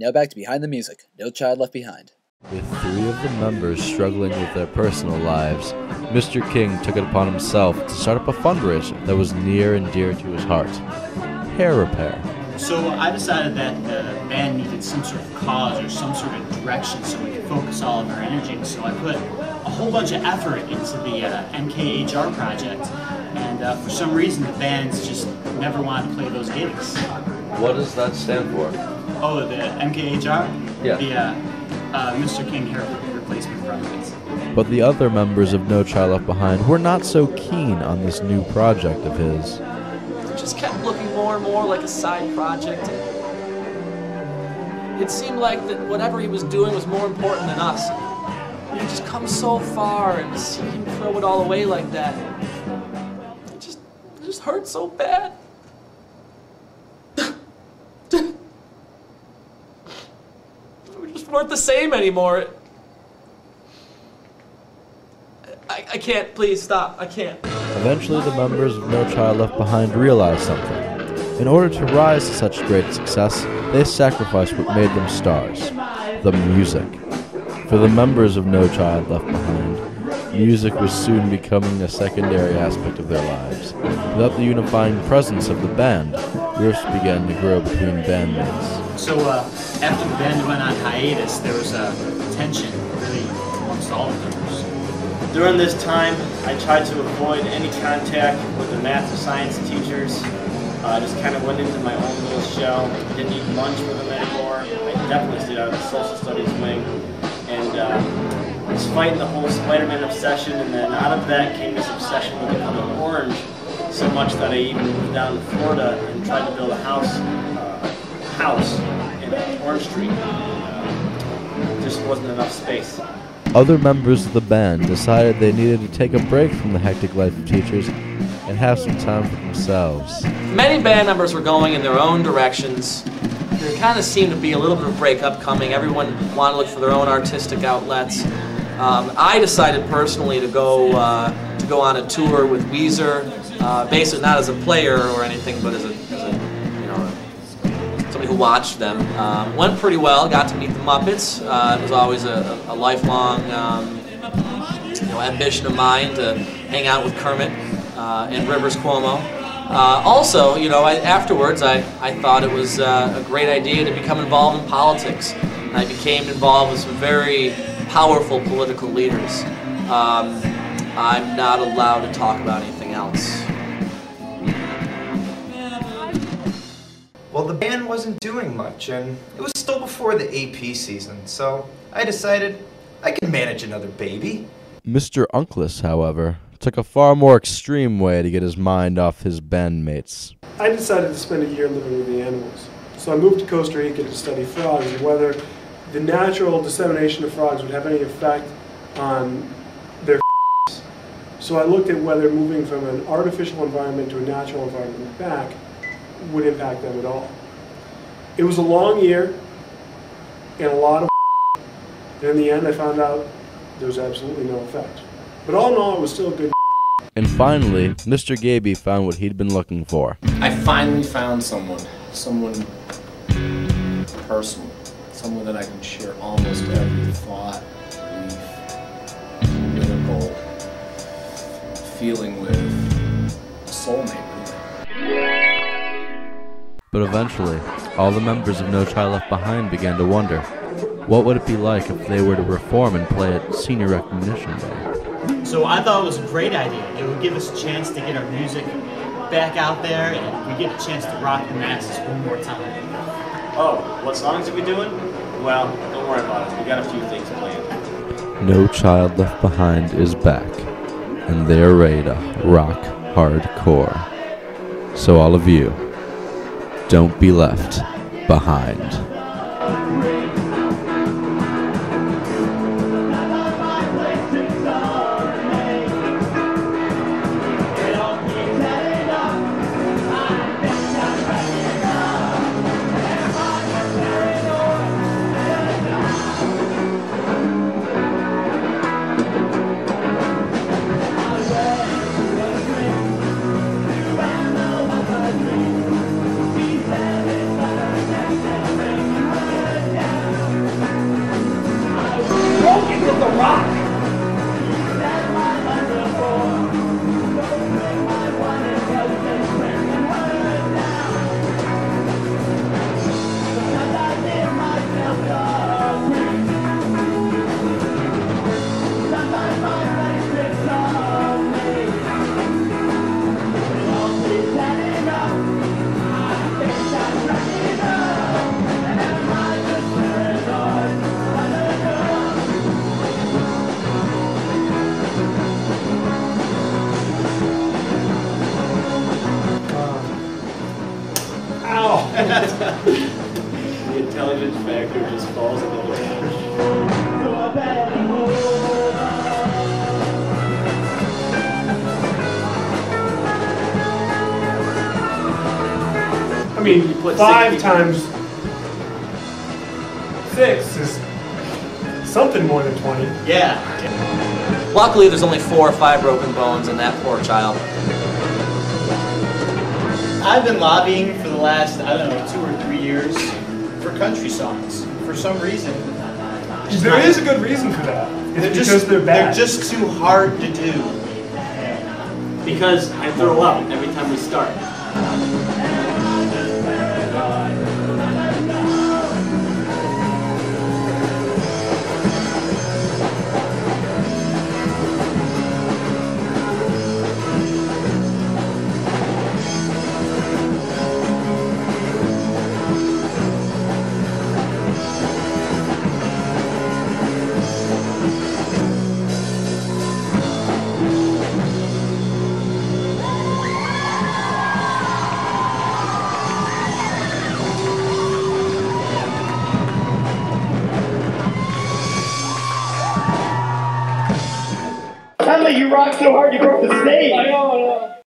Now back to Behind the Music, No Child Left Behind. With 3 of the members struggling with their personal lives, Mr. King took it upon himself to start up a fundraiser that was near and dear to his heart: hair repair. So I decided that the band needed some sort of cause or some sort of direction so we could focus all of our energy. So I put a whole bunch of effort into the MKHR project, and for some reason the bands just never wanted to play those gigs. What does that stand for? Oh, the MKHR? Yeah. The Mr. King hair replacement project. But the other members of No Child Left Behind were not so keen on this new project of his. It just kept looking more and more like a side project. It seemed like that whatever he was doing was more important than us. He had just come so far, and to see him throw it all away like that, it just hurt so bad. We just weren't the same anymore. I can't, please stop, I can't. Eventually, the members of No Child Left Behind realized something. In order to rise to such great success, they sacrificed what made them stars: the music. For the members of No Child Left Behind, music was soon becoming a secondary aspect of their lives. Without the unifying presence of the band, rifts began to grow between bandmates. So after the band went on hiatus, there was a tension really amongst all the members. During this time, I tried to avoid any contact with the math or science teachers. I just kind of went into my own little shell. Didn't eat lunch with them anymore. I definitely stayed out of the social studies wing. And was fighting the whole Spider-Man obsession, and then out of that came this obsession with the color orange, so much that I even moved down to Florida and tried to build a house in Orange Street. Just wasn't enough space. Other members of the band decided they needed to take a break from the hectic life of teachers and have some time for themselves. Many band members were going in their own directions. There kind of seemed to be a little bit of a breakup coming. Everyone wanted to look for their own artistic outlets. I decided personally to go on a tour with Weezer, basically not as a player or anything, but as a somebody who watched them. Went pretty well. Got to meet the Muppets. It was always a lifelong ambition of mine to hang out with Kermit and Rivers Cuomo. Also, afterwards, I thought it was a great idea to become involved in politics. I became involved with some very powerful political leaders. I'm not allowed to talk about anything else. Well, the band wasn't doing much, and it was still before the AP season, so I decided I could manage another baby. Mr. Uncless, however, took a far more extreme way to get his mind off his bandmates. I decided to spend a year living with the animals. So I moved to Costa Rica to study frogs and whether the natural dissemination of frogs would have any effect on their So I looked at whether moving from an artificial environment to a natural environment back would impact them at all. It was a long year and a lot of and in the end I found out there was absolutely no effect. But all in all, it was still a good. And finally, Mr. Gabbey found what he'd been looking for. I finally found someone personal, someone that I can share almost every thought, belief, political feeling with, a soulmate. But eventually, all the members of No Child Left Behind began to wonder, what would it be like if they were to perform and play at Senior Recognition Day? So I thought it was a great idea. It would give us a chance to get our music back out there, and we get a chance to rock the masses one more time. Oh, what songs are we doing? Well, don't worry about it. We got a few things planned. No Child Left Behind is back, and they're ready to rock hardcore. So all of you, don't be left behind. confidence factor just falls into the range. I mean, You put 5 60 times 6 is something more than 20. Yeah. Luckily, there's only 4 or 5 broken bones in that poor child. I've been lobbying for the last, I don't know, 2 or 3 years for country songs. For some reason. There is a good reason for that. It's because they're bad. They're just too hard to do. Because I throw up every time we start. Henley, you rock so hard you broke the stage. I know.